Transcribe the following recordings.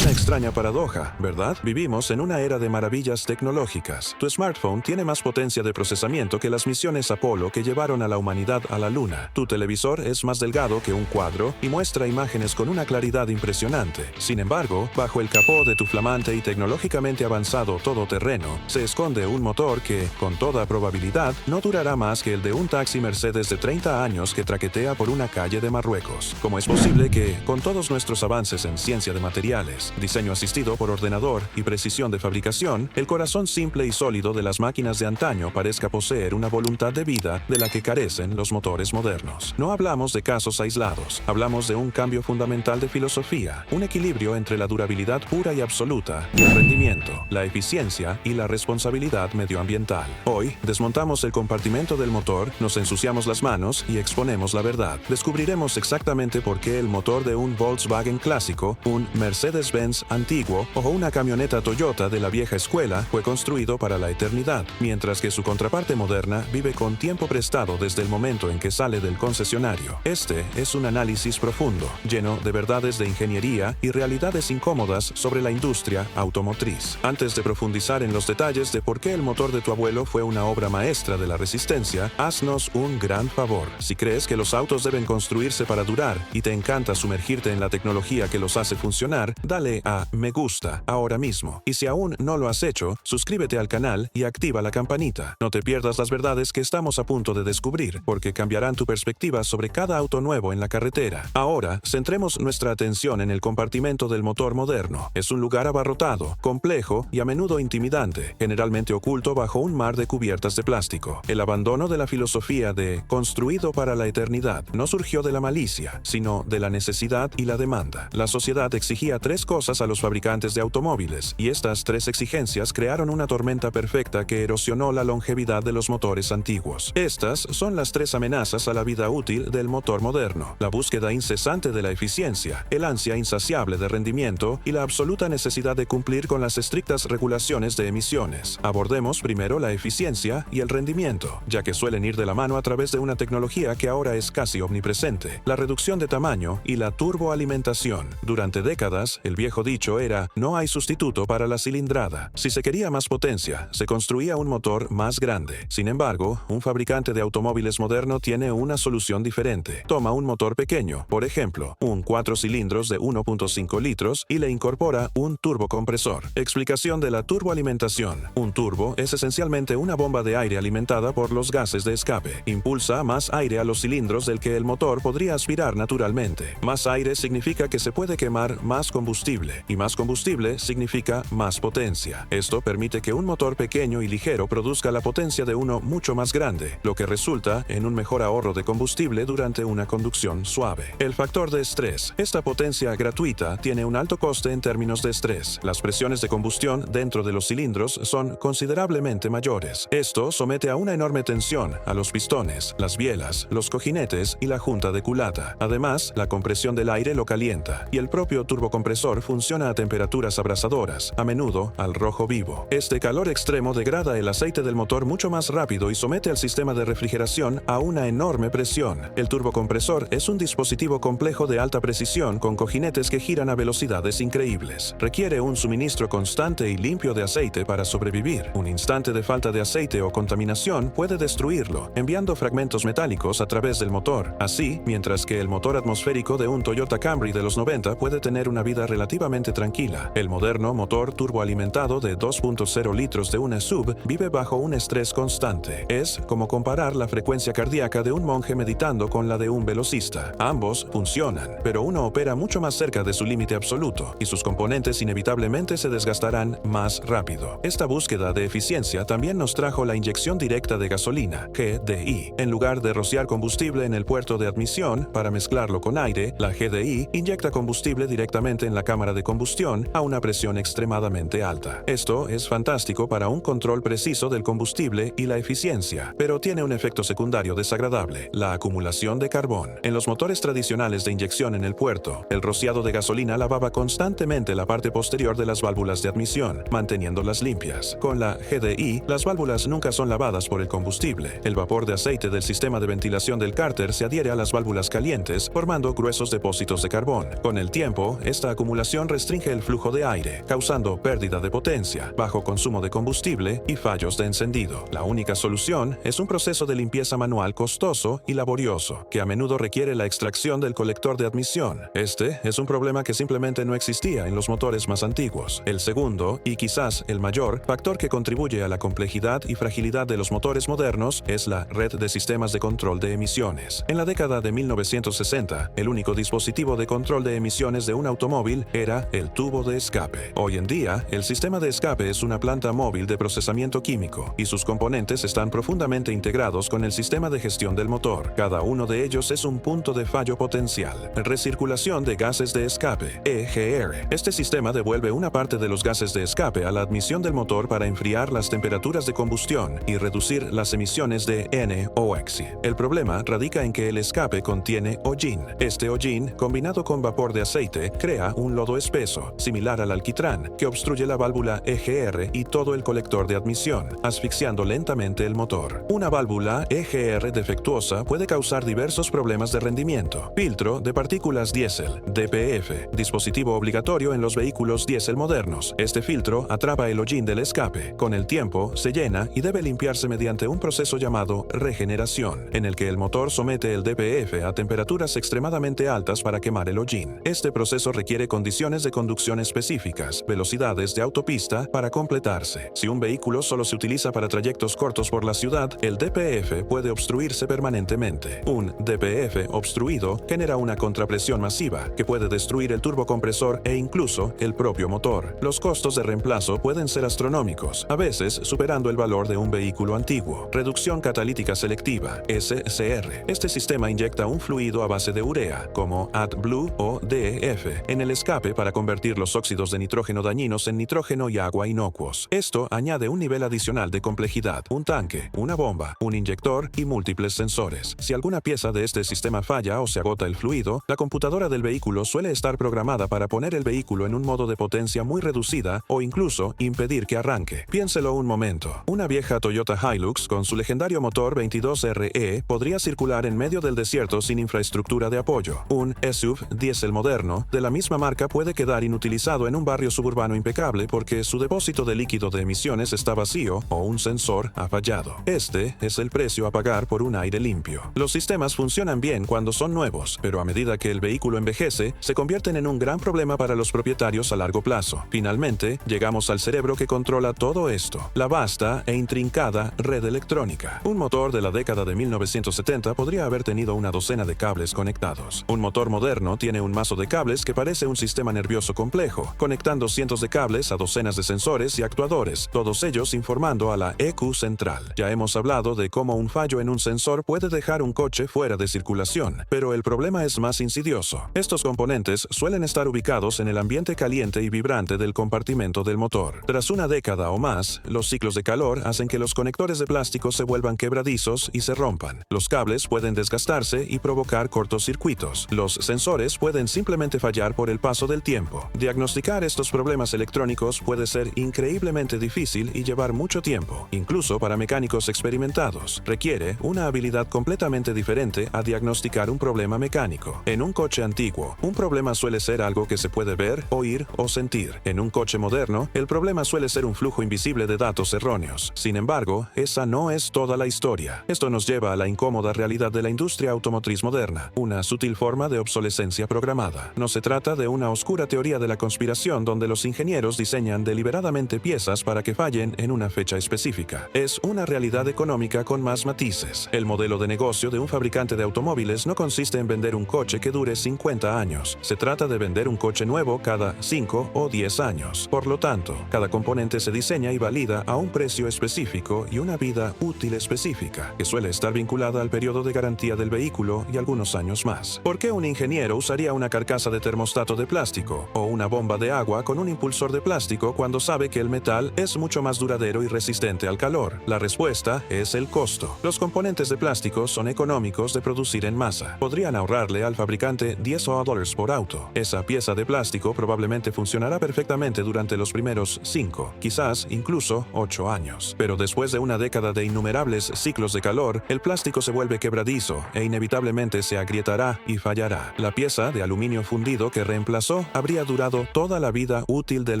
Una extraña paradoja, ¿verdad? Vivimos en una era de maravillas tecnológicas. Tu smartphone tiene más potencia de procesamiento que las misiones Apolo que llevaron a la humanidad a la Luna. Tu televisor es más delgado que un cuadro y muestra imágenes con una claridad impresionante. Sin embargo, bajo el capó de tu flamante y tecnológicamente avanzado todoterreno, se esconde un motor que, con toda probabilidad, no durará más que el de un taxi Mercedes de 30 años que traquetea por una calle de Marruecos. ¿Cómo es posible que, con todos nuestros avances en ciencia de materiales, diseño asistido por ordenador y precisión de fabricación, el corazón simple y sólido de las máquinas de antaño parezca poseer una voluntad de vida de la que carecen los motores modernos? No hablamos de casos aislados, hablamos de un cambio fundamental de filosofía, un equilibrio entre la durabilidad pura y absoluta y el rendimiento, la eficiencia y la responsabilidad medioambiental. Hoy, desmontamos el compartimento del motor, nos ensuciamos las manos y exponemos la verdad. Descubriremos exactamente por qué el motor de un Volkswagen clásico, un Mercedes-Benz antiguo o una camioneta Toyota de la vieja escuela fue construido para la eternidad, mientras que su contraparte moderna vive con tiempo prestado desde el momento en que sale del concesionario. Este es un análisis profundo, lleno de verdades de ingeniería y realidades incómodas sobre la industria automotriz. Antes de profundizar en los detalles de por qué el motor de tu abuelo fue una obra maestra de la resistencia, haznos un gran favor. Si crees que los autos deben construirse para durar y te encanta sumergirte en la tecnología que los hace funcionar, dale a me gusta ahora mismo. Y si aún no lo has hecho, suscríbete al canal y activa la campanita. No te pierdas las verdades que estamos a punto de descubrir, porque cambiarán tu perspectiva sobre cada auto nuevo en la carretera. Ahora, centremos nuestra atención en el compartimento del motor moderno. Es un lugar abarrotado, complejo y a menudo intimidante, generalmente oculto bajo un mar de cubiertas de plástico. El abandono de la filosofía de construido para la eternidad no surgió de la malicia, sino de la necesidad y la demanda. La sociedad exigía tres cosas a los fabricantes de automóviles, y estas tres exigencias crearon una tormenta perfecta que erosionó la longevidad de los motores antiguos. Estas son las tres amenazas a la vida útil del motor moderno: la búsqueda incesante de la eficiencia, el ansia insaciable de rendimiento y la absoluta necesidad de cumplir con las estrictas regulaciones de emisiones. Abordemos primero la eficiencia y el rendimiento, ya que suelen ir de la mano a través de una tecnología que ahora es casi omnipresente: la reducción de tamaño y la turboalimentación. Durante décadas, el viejo dicho era: no hay sustituto para la cilindrada. Si se quería más potencia, se construía un motor más grande. Sin embargo, un fabricante de automóviles moderno tiene una solución diferente. Toma un motor pequeño, por ejemplo, un 4 cilindros de 1.5 litros, y le incorpora un turbocompresor. Explicación de la turboalimentación. Un turbo es esencialmente una bomba de aire alimentada por los gases de escape. Impulsa más aire a los cilindros del que el motor podría aspirar naturalmente. Más aire significa que se puede quemar más combustible, y más combustible significa más potencia. Esto permite que un motor pequeño y ligero produzca la potencia de uno mucho más grande, lo que resulta en un mejor ahorro de combustible durante una conducción suave. El factor de estrés. Esta potencia gratuita tiene un alto coste en términos de estrés. Las presiones de combustión dentro de los cilindros son considerablemente mayores. Esto somete a una enorme tensión a los pistones, las bielas, los cojinetes y la junta de culata. Además, la compresión del aire lo calienta, y el propio turbocompresor funciona a temperaturas abrasadoras, a menudo al rojo vivo. Este calor extremo degrada el aceite del motor mucho más rápido y somete al sistema de refrigeración a una enorme presión. El turbocompresor es un dispositivo complejo de alta precisión con cojinetes que giran a velocidades increíbles. Requiere un suministro constante y limpio de aceite para sobrevivir. Un instante de falta de aceite o contaminación puede destruirlo, enviando fragmentos metálicos a través del motor. Así, mientras que el motor atmosférico de un Toyota Camry de los 90 puede tener una vida relativamente tranquila, el moderno motor turboalimentado de 2.0 litros de una SUV vive bajo un estrés constante. Es como comparar la frecuencia cardíaca de un monje meditando con la de un velocista. Ambos funcionan, pero uno opera mucho más cerca de su límite absoluto, y sus componentes inevitablemente se desgastarán más rápido. Esta búsqueda de eficiencia también nos trajo la inyección directa de gasolina, GDI. En lugar de rociar combustible en el puerto de admisión para mezclarlo con aire, la GDI inyecta combustible directamente en la cámara de combustión a una presión extremadamente alta. Esto es fantástico para un control preciso del combustible y la eficiencia, pero tiene un efecto secundario desagradable: la acumulación de carbón. En los motores tradicionales de inyección en el puerto, el rociado de gasolina lavaba constantemente la parte posterior de las válvulas de admisión, manteniéndolas limpias. Con la GDI, las válvulas nunca son lavadas por el combustible. El vapor de aceite del sistema de ventilación del cárter se adhiere a las válvulas calientes, formando gruesos depósitos de carbón. Con el tiempo, esta acumulación ventilación restringe el flujo de aire, causando pérdida de potencia, bajo consumo de combustible y fallos de encendido. La única solución es un proceso de limpieza manual costoso y laborioso, que a menudo requiere la extracción del colector de admisión. Este es un problema que simplemente no existía en los motores más antiguos. El segundo, y quizás el mayor, factor que contribuye a la complejidad y fragilidad de los motores modernos es la red de sistemas de control de emisiones. En la década de 1960, el único dispositivo de control de emisiones de un automóvil era el tubo de escape. Hoy en día, el sistema de escape es una planta móvil de procesamiento químico y sus componentes están profundamente integrados con el sistema de gestión del motor. Cada uno de ellos es un punto de fallo potencial. Recirculación de gases de escape, EGR. Este sistema devuelve una parte de los gases de escape a la admisión del motor para enfriar las temperaturas de combustión y reducir las emisiones de NOx. El problema radica en que el escape contiene hollín. Este hollín, combinado con vapor de aceite, crea un lodo espeso, similar al alquitrán, que obstruye la válvula EGR y todo el colector de admisión, asfixiando lentamente el motor. Una válvula EGR defectuosa puede causar diversos problemas de rendimiento. Filtro de partículas diésel, DPF, dispositivo obligatorio en los vehículos diésel modernos. Este filtro atrapa el hollín del escape. Con el tiempo, se llena y debe limpiarse mediante un proceso llamado regeneración, en el que el motor somete el DPF a temperaturas extremadamente altas para quemar el hollín. Este proceso requiere condiciones de conducción específicas, velocidades de autopista para completarse. Si un vehículo solo se utiliza para trayectos cortos por la ciudad, el DPF puede obstruirse permanentemente. Un DPF obstruido genera una contrapresión masiva que puede destruir el turbocompresor e incluso el propio motor. Los costos de reemplazo pueden ser astronómicos, a veces superando el valor de un vehículo antiguo. Reducción catalítica selectiva, SCR. Este sistema inyecta un fluido a base de urea, como AdBlue o DEF, en el escape para convertir los óxidos de nitrógeno dañinos en nitrógeno y agua inocuos. Esto añade un nivel adicional de complejidad, un tanque, una bomba, un inyector y múltiples sensores. Si alguna pieza de este sistema falla o se agota el fluido, la computadora del vehículo suele estar programada para poner el vehículo en un modo de potencia muy reducida o incluso impedir que arranque. Piénselo un momento. Una vieja Toyota Hilux con su legendario motor 22RE podría circular en medio del desierto sin infraestructura de apoyo. Un SUV diésel moderno de la misma marca puede quedar inutilizado en un barrio suburbano impecable porque su depósito de líquido de emisiones está vacío o un sensor ha fallado. Este es el precio a pagar por un aire limpio. Los sistemas funcionan bien cuando son nuevos, pero a medida que el vehículo envejece, se convierten en un gran problema para los propietarios a largo plazo. Finalmente, llegamos al cerebro que controla todo esto, la vasta e intrincada red electrónica. Un motor de la década de 1970 podría haber tenido una docena de cables conectados. Un motor moderno tiene un mazo de cables que parece un sistema nervioso complejo, conectando cientos de cables a docenas de sensores y actuadores, todos ellos informando a la EQ central. Ya hemos hablado de cómo un fallo en un sensor puede dejar un coche fuera de circulación, pero el problema es más insidioso. Estos componentes suelen estar ubicados en el ambiente caliente y vibrante del compartimento del motor. Tras una década o más, los ciclos de calor hacen que los conectores de plástico se vuelvan quebradizos y se rompan. Los cables pueden desgastarse y provocar cortocircuitos. Los sensores pueden simplemente fallar por el paso del tiempo. Diagnosticar estos problemas electrónicos puede ser increíblemente difícil y llevar mucho tiempo, incluso para mecánicos experimentados. Requiere una habilidad completamente diferente a diagnosticar un problema mecánico. En un coche antiguo, un problema suele ser algo que se puede ver, oír o sentir. En un coche moderno, el problema suele ser un flujo invisible de datos erróneos. Sin embargo, esa no es toda la historia. Esto nos lleva a la incómoda realidad de la industria automotriz moderna, una sutil forma de obsolescencia programada. No se trata de una oscura teoría de la conspiración donde los ingenieros diseñan deliberadamente piezas para que fallen en una fecha específica. Es una realidad económica con más matices. El modelo de negocio de un fabricante de automóviles no consiste en vender un coche que dure 50 años. Se trata de vender un coche nuevo cada 5 o 10 años. Por lo tanto, cada componente se diseña y valida a un precio específico y una vida útil específica, que suele estar vinculada al periodo de garantía del vehículo y algunos años más. ¿Por qué un ingeniero usaría una carcasa de termostato de plástico o una bomba de agua con un impulsor de plástico cuando sabe que el metal es mucho más duradero y resistente al calor? La respuesta es el costo. Los componentes de plástico son económicos de producir en masa. Podrían ahorrarle al fabricante $10 por auto. Esa pieza de plástico probablemente funcionará perfectamente durante los primeros 5, quizás incluso 8 años. Pero después de una década de innumerables ciclos de calor, el plástico se vuelve quebradizo e inevitablemente se agrietará y fallará. La pieza de aluminio fundido que reemplazó fracasó, habría durado toda la vida útil del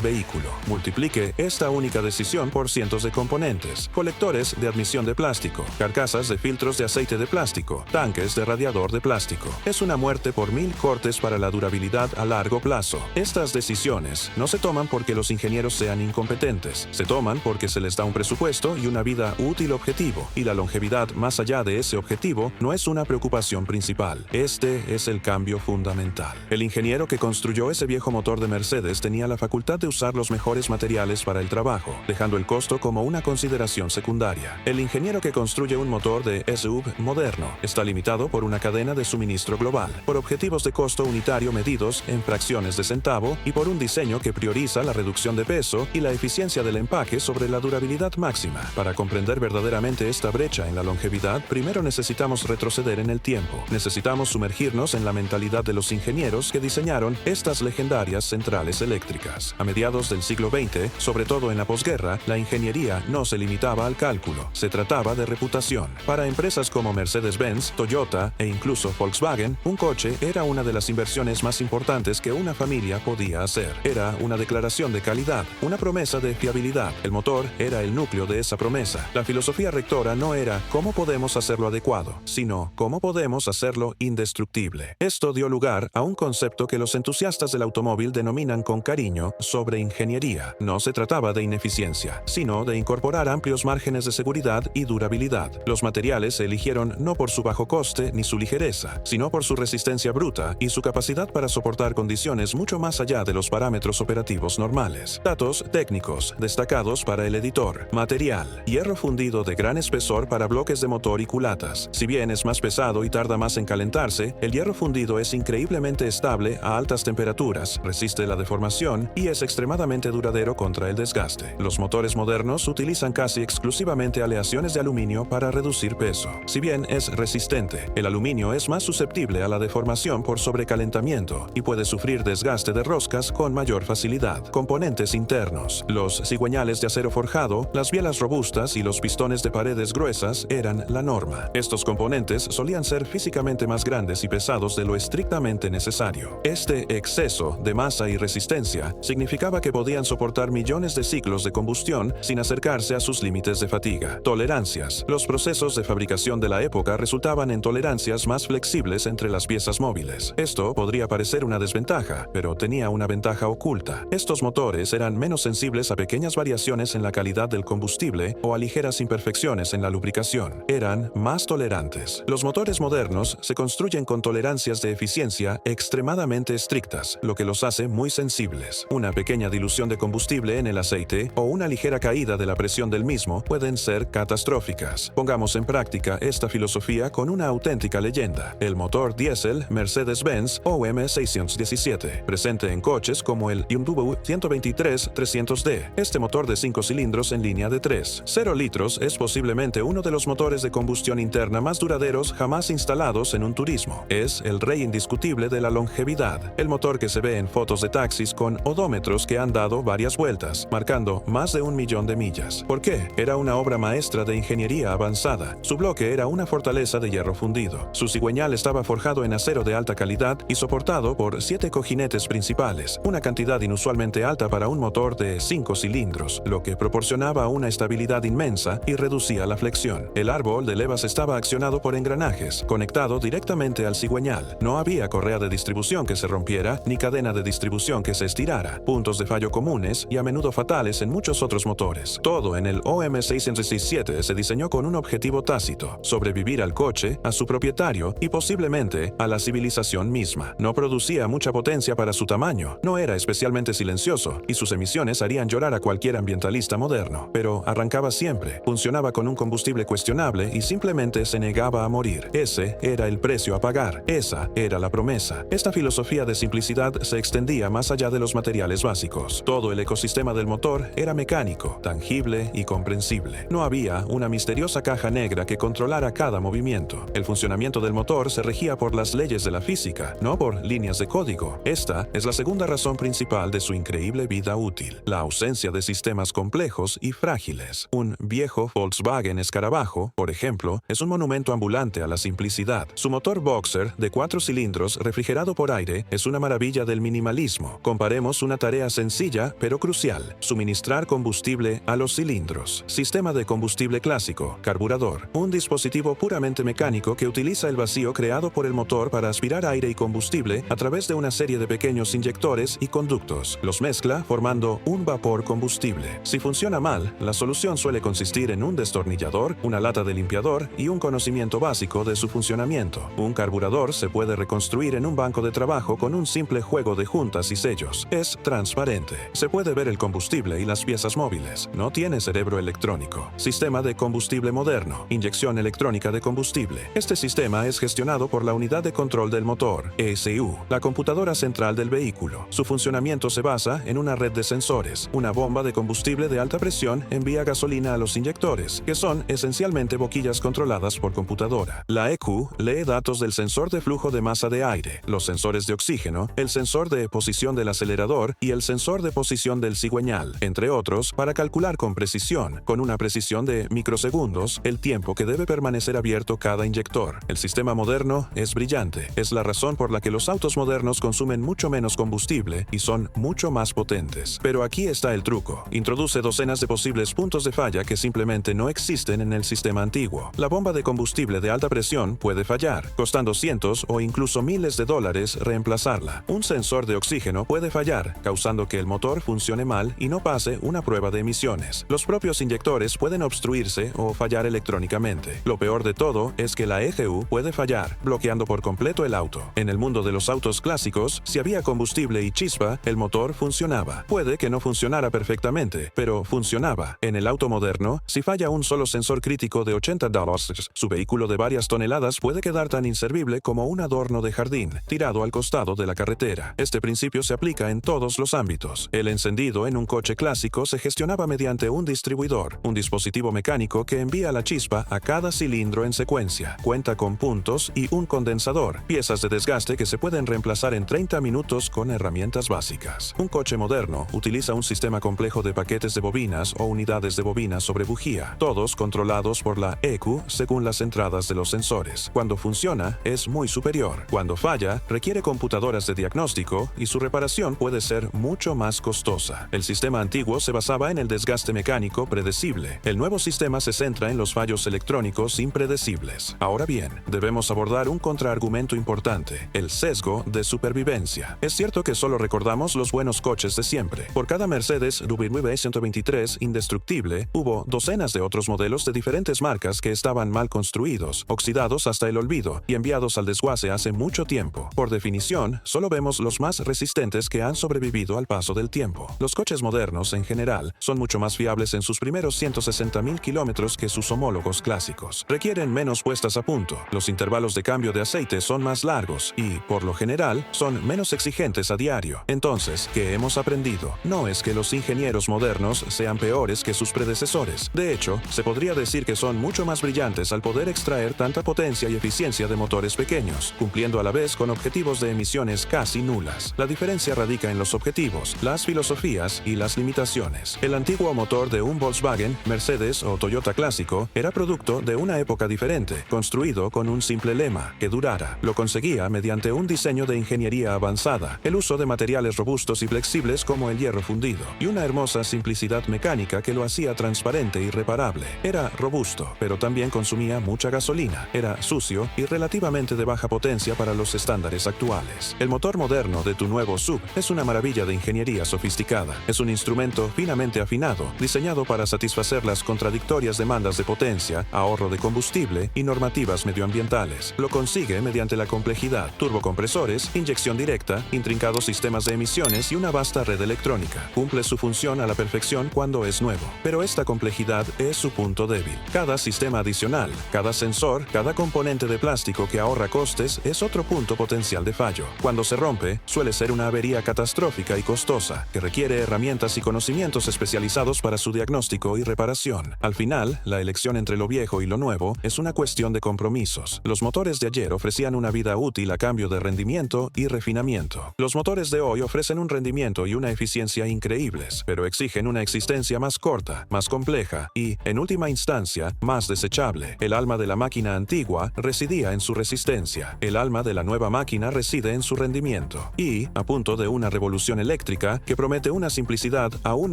vehículo. Multiplique esta única decisión por cientos de componentes: colectores de admisión de plástico, carcasas de filtros de aceite de plástico, tanques de radiador de plástico. Es una muerte por 1000 cortes para la durabilidad a largo plazo. Estas decisiones no se toman porque los ingenieros sean incompetentes, se toman porque se les da un presupuesto y una vida útil objetivo, y la longevidad más allá de ese objetivo no es una preocupación principal. Este es el cambio fundamental. El ingeniero que construyó ese viejo motor de Mercedes tenía la facultad de usar los mejores materiales para el trabajo, dejando el costo como una consideración secundaria. El ingeniero que construye un motor de SUV moderno está limitado por una cadena de suministro global, por objetivos de costo unitario medidos en fracciones de centavo y por un diseño que prioriza la reducción de peso y la eficiencia del empaque sobre la durabilidad máxima. Para comprender verdaderamente esta brecha en la longevidad, primero necesitamos retroceder en el tiempo. Necesitamos sumergirnos en la mentalidad de los ingenieros que diseñaron estas legendarias centrales eléctricas. A mediados del siglo XX, sobre todo en la posguerra, la ingeniería no se limitaba al cálculo, se trataba de reputación. Para empresas como Mercedes-Benz, Toyota e incluso Volkswagen, un coche era una de las inversiones más importantes que una familia podía hacer. Era una declaración de calidad, una promesa de fiabilidad. El motor era el núcleo de esa promesa. La filosofía rectora no era cómo podemos hacerlo adecuado, sino cómo podemos hacerlo indestructible. Esto dio lugar a un concepto que los entusiastas del automóvil denominan con cariño sobreingeniería. No se trataba de ineficiencia, sino de incorporar amplios márgenes de seguridad y durabilidad. Los materiales se eligieron no por su bajo coste ni su ligereza, sino por su resistencia bruta y su capacidad para soportar condiciones mucho más allá de los parámetros operativos normales. Datos técnicos destacados para el editor. Material: hierro fundido de gran espesor para bloques de motor y culatas. Si bien es más pesado y tarda más en calentarse, el hierro fundido es increíblemente estable a altas temperaturas, resiste la deformación y es extremadamente duradero contra el desgaste. Los motores modernos utilizan casi exclusivamente aleaciones de aluminio para reducir peso. Si bien es resistente, el aluminio es más susceptible a la deformación por sobrecalentamiento y puede sufrir desgaste de roscas con mayor facilidad. Componentes internos: los cigüeñales de acero forjado, las bielas robustas y los pistones de paredes gruesas eran la norma. Estos componentes solían ser físicamente más grandes y pesados de lo estrictamente necesario. Este exceso de masa y resistencia significaba que podían soportar millones de ciclos de combustión sin acercarse a sus límites de fatiga. Tolerancias: los procesos de fabricación de la época resultaban en tolerancias más flexibles entre las piezas móviles. Esto podría parecer una desventaja, pero tenía una ventaja oculta. Estos motores eran menos sensibles a pequeñas variaciones en la calidad del combustible o a ligeras imperfecciones en la lubricación. Eran más tolerantes. Los motores modernos se construyen con tolerancias de eficiencia extremadamente estrictas, lo que los hace muy sensibles. Una pequeña dilución de combustible en el aceite o una ligera caída de la presión del mismo pueden ser catastróficas. Pongamos en práctica esta filosofía con una auténtica leyenda: el motor diésel Mercedes-Benz OM617, presente en coches como el BMW 123-300D. Este motor de 5 cilindros en línea de 3,0 litros es posiblemente uno de los motores de combustión interna más duraderos jamás instalados en un turismo. Es el rey indiscutible de la longevidad, el motor que se ve en fotos de taxis con odómetros que han dado varias vueltas, marcando más de 1 millón de millas. ¿Por qué? Era una obra maestra de ingeniería avanzada. Su bloque era una fortaleza de hierro fundido. Su cigüeñal estaba forjado en acero de alta calidad y soportado por 7 cojinetes principales, una cantidad inusualmente alta para un motor de 5 cilindros, lo que proporcionaba una estabilidad inmensa y reducía la flexión. El árbol de levas estaba accionado por engranajes, conectado directamente al cigüeñal. No había correa de distribución que se rompiera, ni cadena de distribución que se estirara, puntos de fallo comunes y a menudo fatales en muchos otros motores. Todo en el OM617 se diseñó con un objetivo tácito: sobrevivir al coche, a su propietario y posiblemente a la civilización misma. No producía mucha potencia para su tamaño, no era especialmente silencioso y sus emisiones harían llorar a cualquier ambientalista moderno, pero arrancaba siempre, funcionaba con un combustible cuestionable y simplemente se negaba a morir. Ese era el precio a pagar, esa era la promesa. Esta filosofía de simplicidad se extendía más allá de los materiales básicos. Todo el ecosistema del motor era mecánico, tangible y comprensible. No había una misteriosa caja negra que controlara cada movimiento. El funcionamiento del motor se regía por las leyes de la física, no por líneas de código. Esta es la segunda razón principal de su increíble vida útil: la ausencia de sistemas complejos y frágiles. Un viejo Volkswagen Escarabajo, por ejemplo, es un monumento ambulante a la simplicidad. Su motor boxer de 4 cilindros refrigerado por aire es una maravilla maravilla del minimalismo. Comparemos una tarea sencilla pero crucial: suministrar combustible a los cilindros. Sistema de combustible clásico, carburador. Un dispositivo puramente mecánico que utiliza el vacío creado por el motor para aspirar aire y combustible a través de una serie de pequeños inyectores y conductos. Los mezcla formando un vapor combustible. Si funciona mal, la solución suele consistir en un destornillador, una lata de limpiador y un conocimiento básico de su funcionamiento. Un carburador se puede reconstruir en un banco de trabajo con un simple juego de juntas y sellos. Es transparente. Se puede ver el combustible y las piezas móviles. No tiene cerebro electrónico. Sistema de combustible moderno. Inyección electrónica de combustible. Este sistema es gestionado por la unidad de control del motor, ECU, la computadora central del vehículo. Su funcionamiento se basa en una red de sensores. Una bomba de combustible de alta presión envía gasolina a los inyectores, que son esencialmente boquillas controladas por computadora. La ECU lee datos del sensor de flujo de masa de aire, los sensores de oxígeno, el sensor de posición del acelerador y el sensor de posición del cigüeñal, entre otros, para calcular con precisión, con una precisión de microsegundos, el tiempo que debe permanecer abierto cada inyector. El sistema moderno es brillante. Es la razón por la que los autos modernos consumen mucho menos combustible y son mucho más potentes. Pero aquí está el truco. Introduce docenas de posibles puntos de falla que simplemente no existen en el sistema antiguo. La bomba de combustible de alta presión puede fallar, costando cientos o incluso miles de dólares reemplazarla. Un sensor de oxígeno puede fallar, causando que el motor funcione mal y no pase una prueba de emisiones. Los propios inyectores pueden obstruirse o fallar electrónicamente. Lo peor de todo es que la EGU puede fallar, bloqueando por completo el auto. En el mundo de los autos clásicos, si había combustible y chispa, el motor funcionaba. Puede que no funcionara perfectamente, pero funcionaba. En el auto moderno, si falla un solo sensor crítico de $80, su vehículo de varias toneladas puede quedar tan inservible como un adorno de jardín, tirado al costado de la carretera. Este principio se aplica en todos los ámbitos. El encendido en un coche clásico se gestionaba mediante un distribuidor, un dispositivo mecánico que envía la chispa a cada cilindro en secuencia. Cuenta con puntos y un condensador, piezas de desgaste que se pueden reemplazar en 30 minutos con herramientas básicas. Un coche moderno utiliza un sistema complejo de paquetes de bobinas o unidades de bobinas sobre bujía, todos controlados por la ECU según las entradas de los sensores. Cuando funciona, es muy superior. Cuando falla, requiere computadoras de diagnóstico y su reparación puede ser mucho más costosa. El sistema antiguo se basaba en el desgaste mecánico predecible. El nuevo sistema se centra en los fallos electrónicos impredecibles. Ahora bien, debemos abordar un contraargumento importante: el sesgo de supervivencia. Es cierto que solo recordamos los buenos coches de siempre. Por cada Mercedes W123 indestructible, hubo docenas de otros modelos de diferentes marcas que estaban mal construidos, oxidados hasta el olvido y enviados al desguace hace mucho tiempo. Por definición, solo vemos los más resistentes que han sobrevivido al paso del tiempo. Los coches modernos, en general, son mucho más fiables en sus primeros 160.000 kilómetros que sus homólogos clásicos. Requieren menos puestas a punto, los intervalos de cambio de aceite son más largos y, por lo general, son menos exigentes a diario. Entonces, ¿qué hemos aprendido? No es que los ingenieros modernos sean peores que sus predecesores. De hecho, se podría decir que son mucho más brillantes al poder extraer tanta potencia y eficiencia de motores pequeños, cumpliendo a la vez con objetivos de emisiones casi nulas. La diferencia radica en los objetivos, las filosofías y las limitaciones. El antiguo motor de un Volkswagen, Mercedes o Toyota clásico era producto de una época diferente, construido con un simple lema: que durara. Lo conseguía mediante un diseño de ingeniería avanzada, el uso de materiales robustos y flexibles como el hierro fundido, y una hermosa simplicidad mecánica que lo hacía transparente y reparable. Era robusto, pero también consumía mucha gasolina. Era sucio y relativamente de baja potencia para los estándares actuales. El motor moderno de tu nuevo SUV es una maravilla de ingeniería sofisticada. Es un instrumento finamente afinado, diseñado para satisfacer las contradictorias demandas de potencia, ahorro de combustible y normativas medioambientales. Lo consigue mediante la complejidad: turbocompresores, inyección directa, intrincados sistemas de emisiones y una vasta red electrónica. Cumple su función a la perfección cuando es nuevo, pero esta complejidad es su punto débil. Cada sistema adicional, cada sensor, cada componente de plástico que ahorra costes es otro punto potencial de fallo. Cuando se rompe, suele ser una avería catastrófica y costosa, que requiere herramientas y conocimientos especializados para su diagnóstico y reparación. Al final, la elección entre lo viejo y lo nuevo es una cuestión de compromisos. Los motores de ayer ofrecían una vida útil a cambio de rendimiento y refinamiento. Los motores de hoy ofrecen un rendimiento y una eficiencia increíbles, pero exigen una existencia más corta, más compleja y, en última instancia, más desechable. El alma de la máquina antigua residía en su resistencia. El alma de la nueva máquina reside en su rendimiento. rendimiento. Y, a punto de una revolución eléctrica que promete una simplicidad aún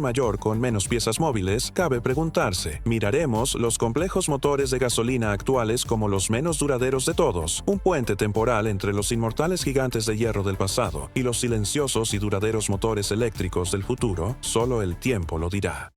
mayor con menos piezas móviles, cabe preguntarse, ¿miraremos los complejos motores de gasolina actuales como los menos duraderos de todos, un puente temporal entre los inmortales gigantes de hierro del pasado y los silenciosos y duraderos motores eléctricos del futuro? Solo el tiempo lo dirá.